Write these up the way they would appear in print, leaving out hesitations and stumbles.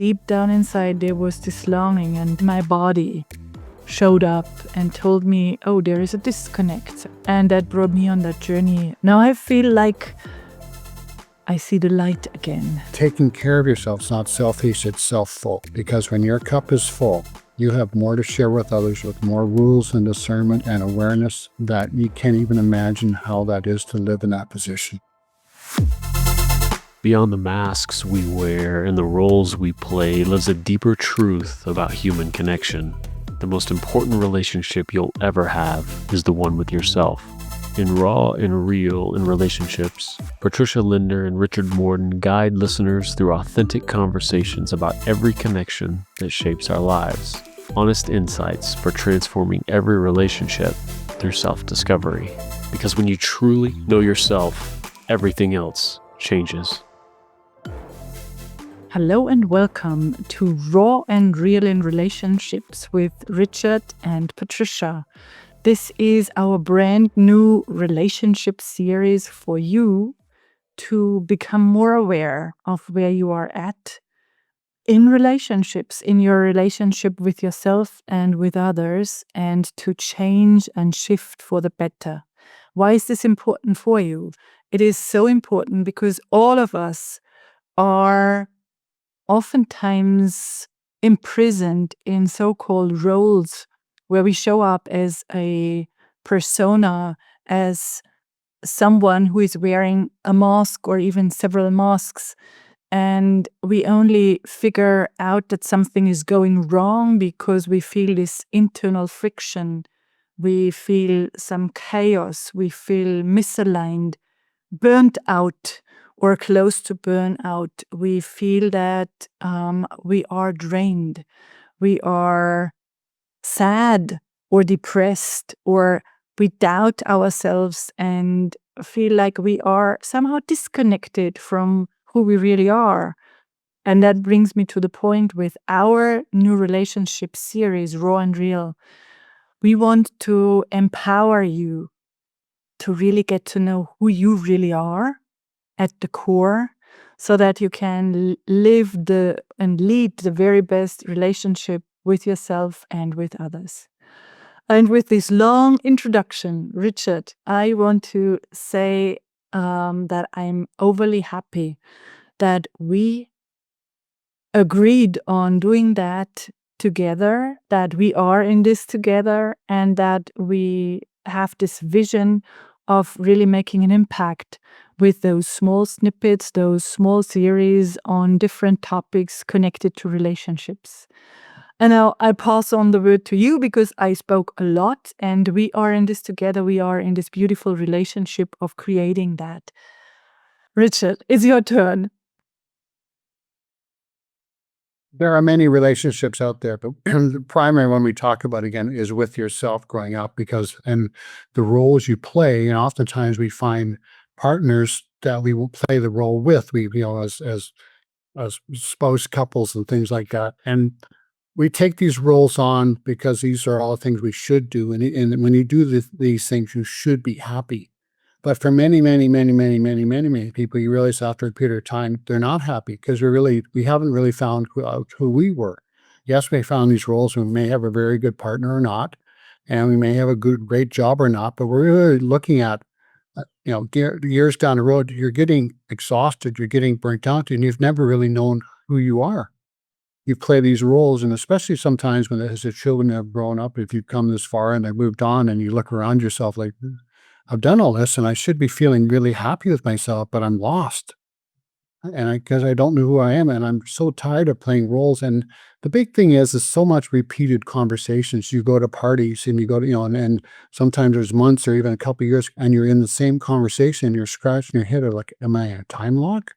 Deep down inside, there was this longing, and my body showed up and told me, oh, there is a disconnect. And that brought me on that journey. Now I feel like I see the light again. Taking care of yourself is not selfish, it's self-full. Because when your cup is full, you have more to share with others with more rules and discernment and awareness that you can't even imagine how that is to live in that position. Beyond the masks we wear and the roles we play lives a deeper truth about human connection. The most important relationship you'll ever have is the one with yourself. In Raw and Real in Relationships, Patricia Linder and Richard Morden guide listeners through authentic conversations about every connection that shapes our lives. Honest insights for transforming every relationship through self-discovery. Because when you truly know yourself, everything else changes. Hello and welcome to Raw and Real in Relationships with Richard and Patricia. This is our brand new relationship series for you to become more aware of where you are at in relationships, in your relationship with yourself and with others, and to change and shift for the better. Why is this important for you? It is so important because all of us are oftentimes imprisoned in so-called roles where we show up as a persona, as someone who is wearing a mask or even several masks. And we only figure out that something is going wrong because we feel this internal friction. We feel some chaos. We feel misaligned, burnt out, or close to burnout. We feel that we are drained. We are sad or depressed, or we doubt ourselves and feel like we are somehow disconnected from who we really are. And that brings me to the point with our new relationship series, Raw and Real. We want to empower you to really get to know who you really are at the core, so that you can live and lead the very best relationship with yourself and with others. And with this long introduction, Richard, I want to say that I'm overly happy that we agreed on doing that together, that we are in this together, and that we have this vision of really making an impact with those small snippets, those small series on different topics connected to relationships. And now I pass on the word to you because I spoke a lot and we are in this together. We are in this beautiful relationship of creating that. Richard, it's your turn. There are many relationships out there, but the primary one we talk about again is with yourself growing up, and the roles you play, and oftentimes we find partners that we will play the role with, as spouse couples and things like that. And we take these roles on because these are all the things we should do. And when you do these things, you should be happy. But for many, many, many, many, many, many, many people, you realize after a period of time, they're not happy because we haven't really found out who we were. Yes, we found these roles and we may have a very good partner or not, and we may have a great job or not, but we're really looking at, years down the road, you're getting exhausted, you're getting burnt out, and you've never really known who you are. You play these roles, and especially sometimes when as the children have grown up, if you've come this far and they've moved on and you look around yourself like, I've done all this and I should be feeling really happy with myself, but I'm lost. And because I don't know who I am, and I'm so tired of playing roles. And the big thing is so much repeated conversations. You go to parties and you go to, and sometimes there's months or even a couple of years and you're in the same conversation, you're scratching your head like, am I a time lock?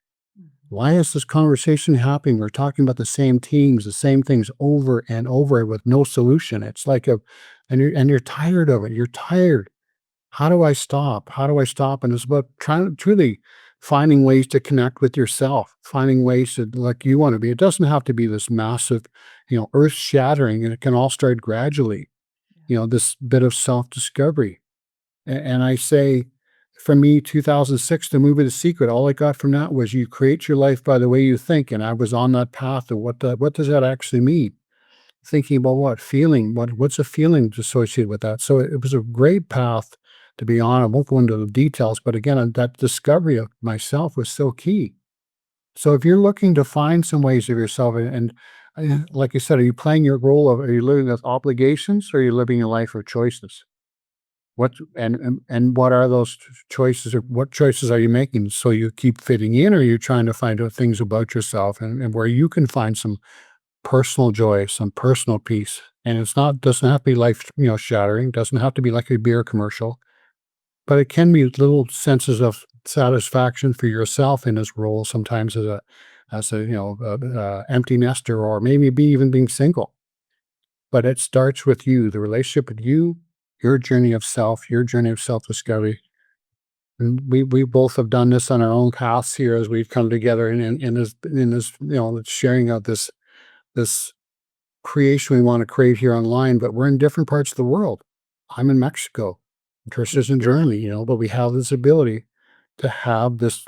Why is this conversation happening? We're talking about the same themes, the same things over and over with no solution. It's like and you're tired of it. You're tired. How do I stop? How do I stop? And it's about trying to truly finding ways to connect with yourself, finding ways to like you want to be. It doesn't have to be this massive, earth shattering, and it can all start gradually, this bit of self-discovery. And I say, for me, 2006, the movie The Secret, all I got from that was you create your life by the way you think. And I was on that path of what does that actually mean? Thinking about what feeling, what's a feeling associated with that. So it was a great path to be on. I won't go into the details, but again, that discovery of myself was so key. So if you're looking to find some ways of yourself, like you said, are you playing your role of, are you living with obligations or are you living a life of choices? What and what are those choices, or what choices are you making so you keep fitting in, or are you trying to find out things about yourself and where you can find some personal joy, some personal peace? And it's not, doesn't have to be life, shattering, doesn't have to be like a beer commercial, but it can be little senses of satisfaction for yourself in this role, sometimes as a empty nester, or maybe even being single. But it starts with you, the relationship with you, your journey of self, your journey of self-discovery. And we both have done this on our own paths here as we've come together in this sharing of this creation we want to create here online. But we're in different parts of the world. I'm in Mexico, Tricia's in Germany, but we have this ability to have this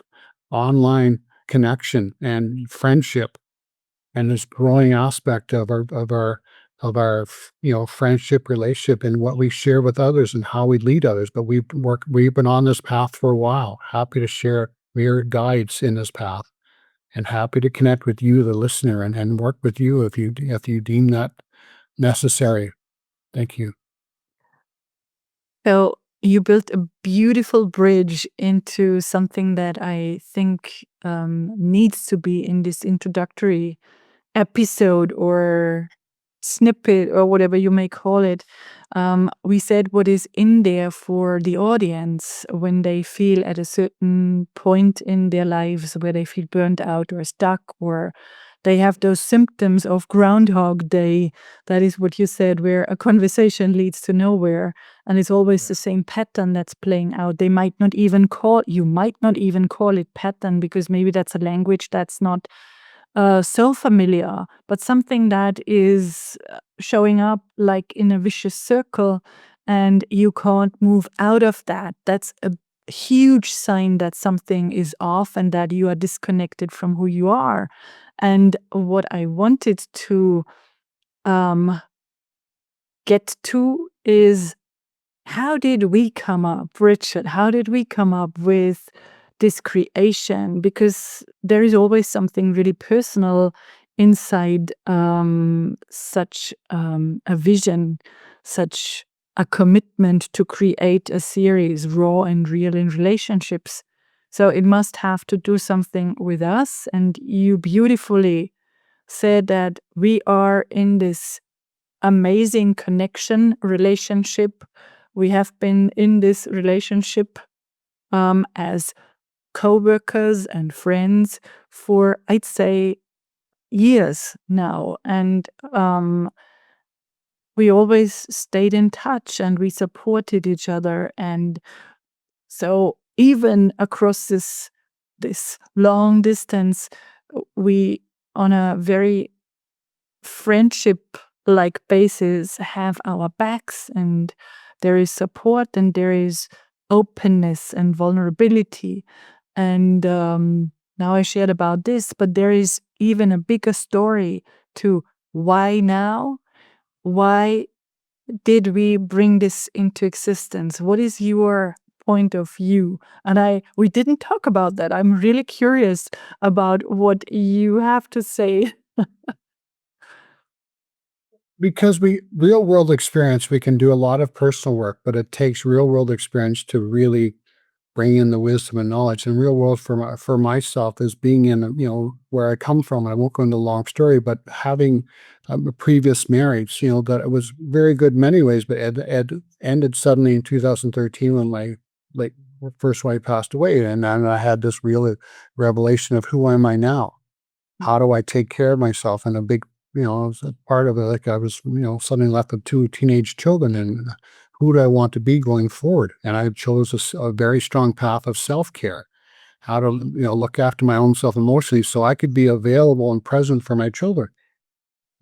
online connection and friendship, and this growing aspect of our friendship relationship and what we share with others and how we lead others. But we've been on this path for a while, happy to share your guides in this path, and happy to connect with you, the listener, and work with you if you deem that necessary. Thank you. So you built a beautiful bridge into something that I think needs to be in this introductory episode or snippet or whatever you may call it. We said what is in there for the audience when they feel at a certain point in their lives where they feel burnt out or stuck, or they have those symptoms of Groundhog Day. That is what you said, where a conversation leads to nowhere, and it's always the same pattern that's playing out. You might not even call it pattern, because maybe that's a language that's not so familiar, but something that is showing up like in a vicious circle, and you can't move out of that. That's a huge sign that something is off and that you are disconnected from who you are. And what I wanted to get to is, how did we come up, Richard? How did we come up with this creation? Because there is always something really personal inside such a vision, such a commitment to create a series, raw and real in relationships. So it must have to do something with us. And you beautifully said that we are in this amazing connection relationship. We have been in this relationship as co-workers and friends for, I'd say, years now. And we always stayed in touch and we supported each other. And so even across this long distance, we, on a very friendship-like basis, have our backs, and there is support and there is openness and vulnerability. And now I shared about this, but there is even a bigger story to why now? Why did we bring this into existence? What is your point of view? And we didn't talk about that. I'm really curious about what you have to say. Because real world experience, we can do a lot of personal work, but it takes real world experience to really bring in the wisdom and knowledge. And real world for myself is being in, where I come from. I won't go into a long story, but having a previous marriage, that it was very good in many ways, but it ended suddenly in 2013 when my first wife passed away. And then I had this real revelation of, who am I now? How do I take care of myself? And a big, I was a part of it. I was, suddenly left with 2 teenage children, and who do I want to be going forward? And I chose a very strong path of self-care, how to, look after my own self emotionally so I could be available and present for my children.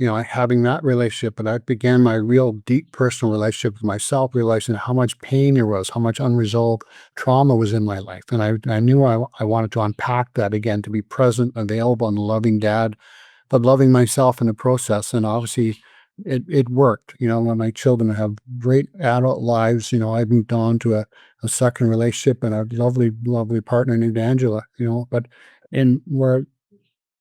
having that relationship, and I began my real deep personal relationship with myself, realizing how much pain there was, how much unresolved trauma was in my life. And I knew I wanted to unpack that again, to be present, available, and a loving dad, but loving myself in the process. And obviously it worked. When my children have great adult lives, I've moved on to a second relationship and a lovely, lovely partner named Angela, but in where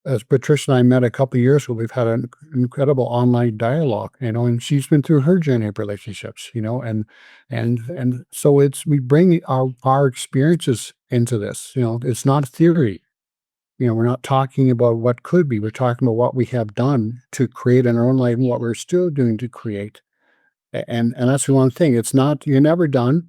as Patricia and I met a couple of years ago, we've had an incredible online dialogue, and she's been through her journey of relationships, and so we bring our experiences into this. It's not theory. We're not talking about what could be. We're talking about what we have done to create in our own life and what we're still doing to create. And that's the one thing. It's not, you're never done.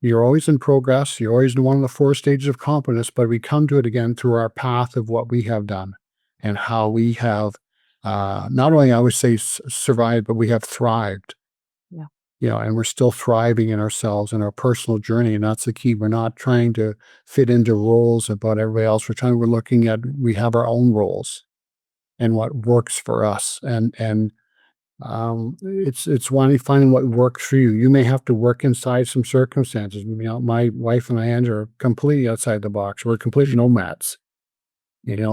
You're always in progress. You're always in one of the 4 stages of competence, but we come to it again through our path of what we have done and how we have, not only, I would say, survived, but we have thrived. Yeah. And we're still thriving in ourselves and our personal journey. And that's the key. We're not trying to fit into roles about everybody else. We're looking at, we have our own roles and what works for us. And it's finding what works for you. You may have to work inside some circumstances. My wife and I, Andrew, are completely outside the box. We're complete nomads.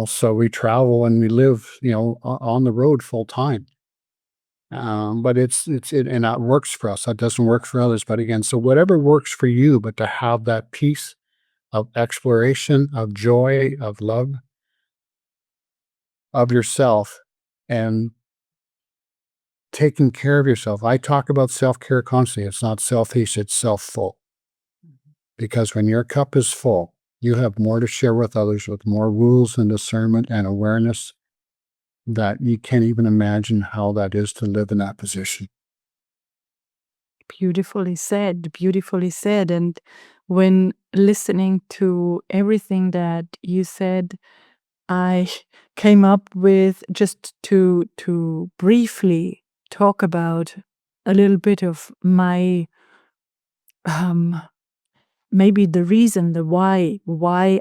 So we travel and we live, on the road full time. But and that works for us. That doesn't work for others. But again, so whatever works for you, but to have that peace of exploration, of joy, of love, of yourself, and taking care of yourself. I talk about self-care constantly. It's not selfish, it's self-full. Because when your cup is full, you have more to share with others, with more rules and discernment and awareness, that you can't even imagine how that is to live in that position. Beautifully said, beautifully said. And when listening to everything that you said, I came up with, just to briefly talk about a little bit of my, maybe the reason, the why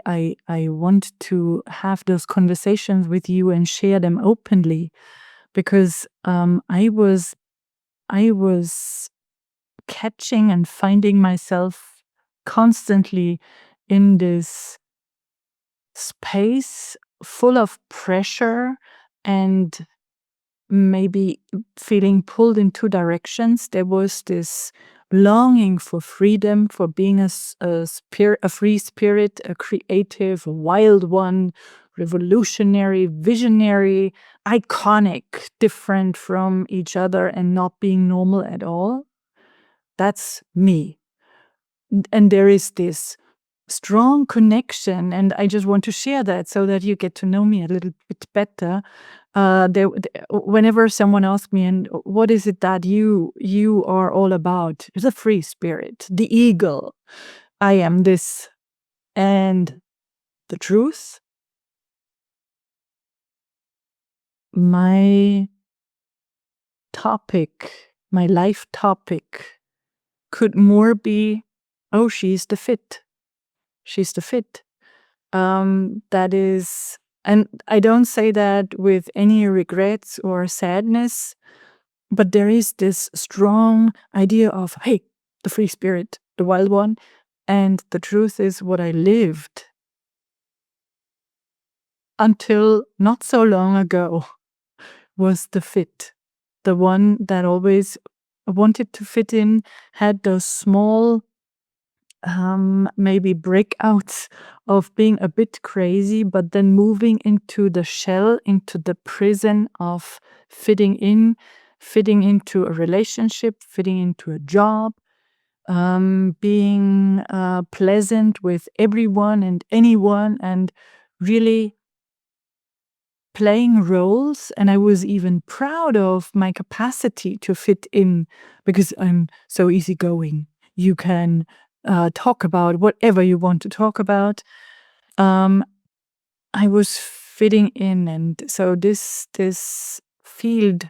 I want to have those conversations with you and share them openly, because I was catching and finding myself constantly in this space full of pressure and maybe feeling pulled in 2 directions. There was this longing for freedom, for being a free spirit, a creative, wild one, revolutionary, visionary, iconic, different from each other and not being normal at all. That's me. And there is this strong connection, and I just want to share that so that you get to know me a little bit better. Whenever someone asks me, and what is it that you are all about? The free spirit, the eagle. I am this. And the truth, my life topic could more be, oh, she's the fit. She's the fit. That is, and I don't say that with any regrets or sadness, but there is this strong idea of, hey, the free spirit, the wild one. And the truth is, what I lived until not so long ago was the fit, the one that always wanted to fit in, had those small maybe breakouts of being a bit crazy, but then moving into the shell, into the prison of fitting in, fitting into a relationship, fitting into a job, being pleasant with everyone and anyone, and really playing roles. And I was even proud of my capacity to fit in, because I'm so easygoing. You can talk about whatever you want to talk about. I was fitting in, and so this field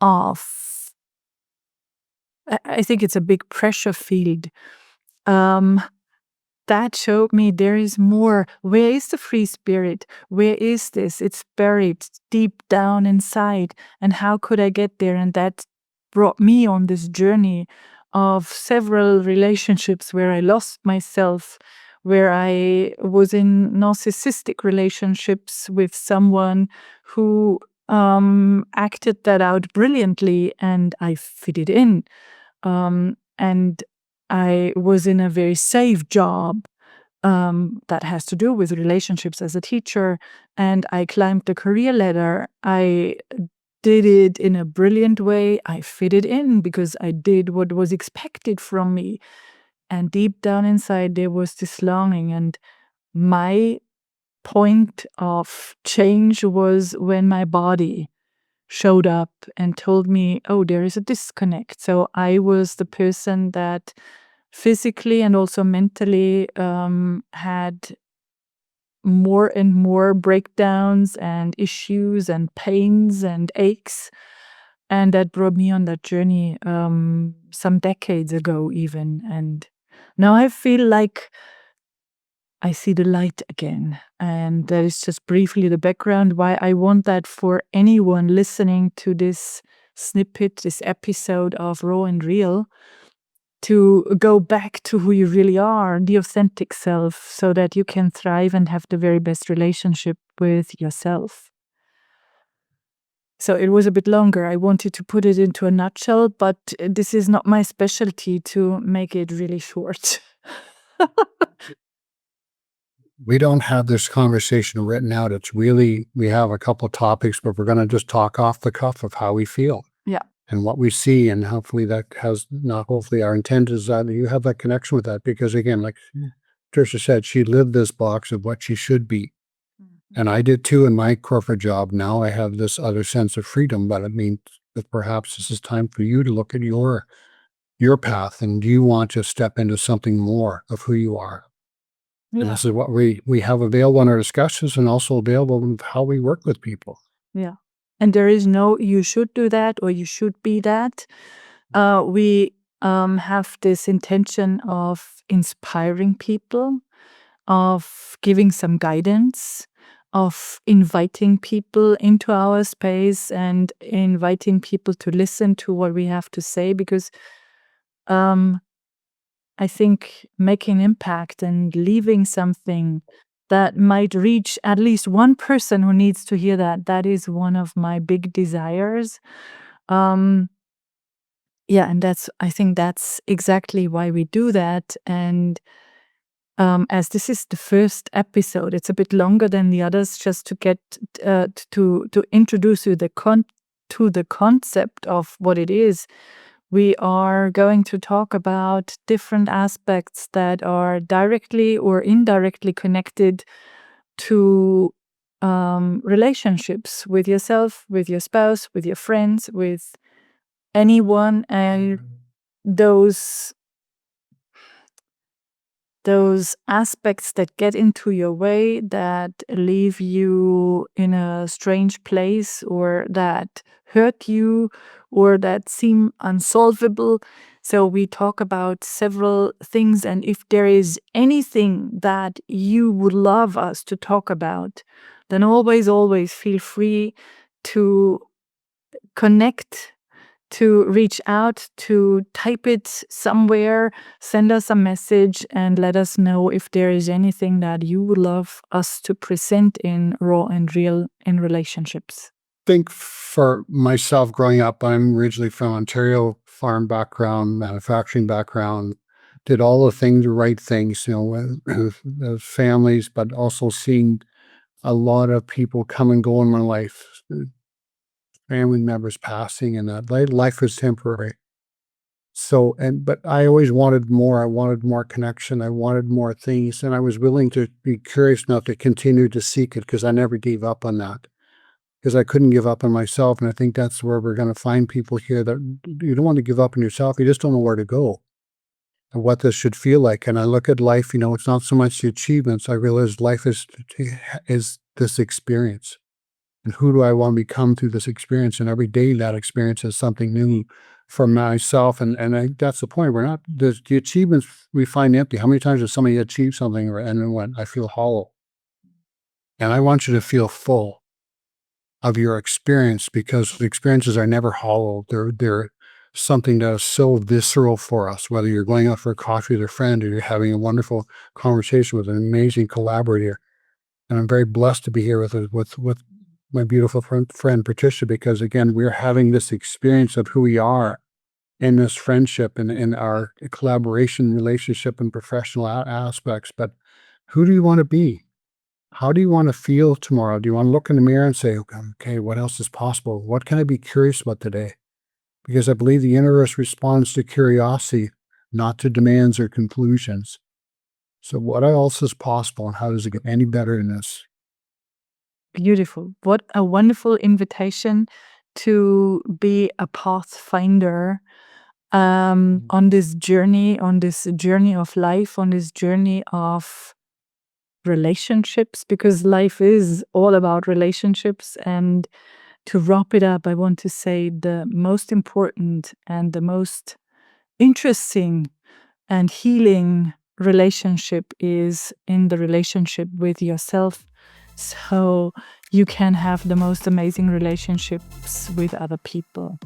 of, I think it's a big pressure field. that showed me there is more. Where is the free spirit? Where is this? It's buried deep down inside. And how could I get there? And that brought me on this journey of several relationships where I lost myself, where I was in narcissistic relationships with someone who acted that out brilliantly, and I fitted in. And I was in a very safe job that has to do with relationships as a teacher, and I climbed the career ladder. I did it in a brilliant way. I fitted in because I did what was expected from me. And deep down inside, there was this longing. And my point of change was when my body showed up and told me, oh, there is a disconnect. So I was the person that physically and also mentally had more and more breakdowns and issues and pains and aches. And that brought me on that journey some decades ago even. And now I feel like I see the light again. And that is just briefly the background why I want that for anyone listening to this snippet, this episode of Raw and Real, to go back to who you really are, the authentic self, so that you can thrive and have the very best relationship with yourself. So it was a bit longer. I wanted to put it into a nutshell, but this is not my specialty to make it really short. We don't have this conversation written out. It's really, we have a couple of topics, but we're going to just talk off the cuff of how we feel. Yeah. And what we see, and hopefully that has, not hopefully, our intent is that you have that connection with that, because again, like Patricia said, she lived this box of what she should be. And I did too in my corporate job. Now I have this other sense of freedom, but it means that perhaps this is time for you to look at your path, and do you want to step into something more of who you are? And Yeah. this is what we have available in our discussions, and also available in how we work with people. Yeah. And there is no, you should do that or you should be that. We have this intention of inspiring people, of giving some guidance, of inviting people into our space and inviting people to listen to what we have to say, because I think making impact and leaving something that might reach at least one person who needs to hear that, that is one of my big desires. Yeah, and I think that's exactly why we do that. And as this is the first episode, it's a bit longer than the others, just to get to introduce you to the concept of what it is. We are going to talk about different aspects that are directly or indirectly connected to relationships with yourself, with your spouse, with your friends, with anyone, and those aspects that get into your way, that leave you in a strange place, or that hurt you, or that seem unsolvable. So we talk about several things, and if there is anything that you would love us to talk about, then always feel free to connect, to reach out, to type it somewhere, send us a message, and let us know if there is anything that you would love us to present in Raw and Real in relationships. I think for myself growing up, I'm originally from Ontario, farm background, manufacturing background, did all the right things, with families, but also seeing a lot of people come and go in my life, family members passing, and that life is temporary. So, but I always wanted more. I wanted more connection. I wanted more things, and I was willing to be curious enough to continue to seek it, because I never gave up on that, because I couldn't give up on myself. And I think that's where we're going to find people here, that you don't want to give up on yourself. You just don't know where to go and what this should feel like. And I look at life, it's not so much the achievements. I realize life is this experience. And who do I want to become through this experience? And every day that experience is something new for myself. And I think that's the point. We're not, the achievements we find empty. How many times has somebody achieved something and then went, I feel hollow? And I want you to feel full of your experience, because the experiences are never hollow. They're something that is so visceral for us, whether you're going out for a coffee with a friend or you're having a wonderful conversation with an amazing collaborator. And I'm very blessed to be here with my beautiful friend Patricia, because again, we're having this experience of who we are in this friendship and in our collaboration relationship and professional aspects. But who do you want to be? How do you want to feel tomorrow? Do you want to look in the mirror and say, okay, what else is possible? What can I be curious about today? Because I believe the universe responds to curiosity, not to demands or conclusions. So what else is possible, and how does it get any better than this? Beautiful. What a wonderful invitation to be a pathfinder on this journey of life, on this journey of relationships, because life is all about relationships. And to wrap it up, I want to say the most important and the most interesting and healing relationship is in the relationship with yourself, so you can have the most amazing relationships with other people.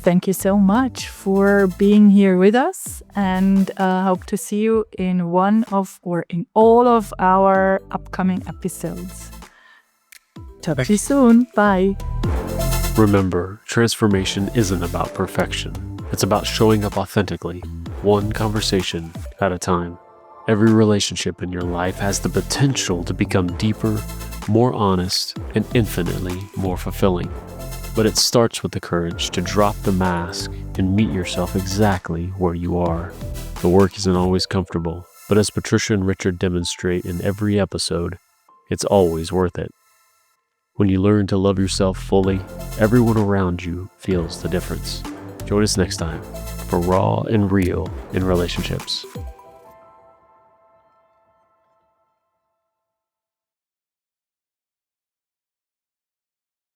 Thank you so much for being here with us, and hope to see you in in all of our upcoming episodes. Talk to you soon. Bye. Remember, transformation isn't about perfection. It's about showing up authentically, one conversation at a time. Every relationship in your life has the potential to become deeper, more honest, and infinitely more fulfilling. But it starts with the courage to drop the mask and meet yourself exactly where you are. The work isn't always comfortable, but as Patricia and Richard demonstrate in every episode, it's always worth it. When you learn to love yourself fully, everyone around you feels the difference. Join us next time for Raw and Real in Relationships.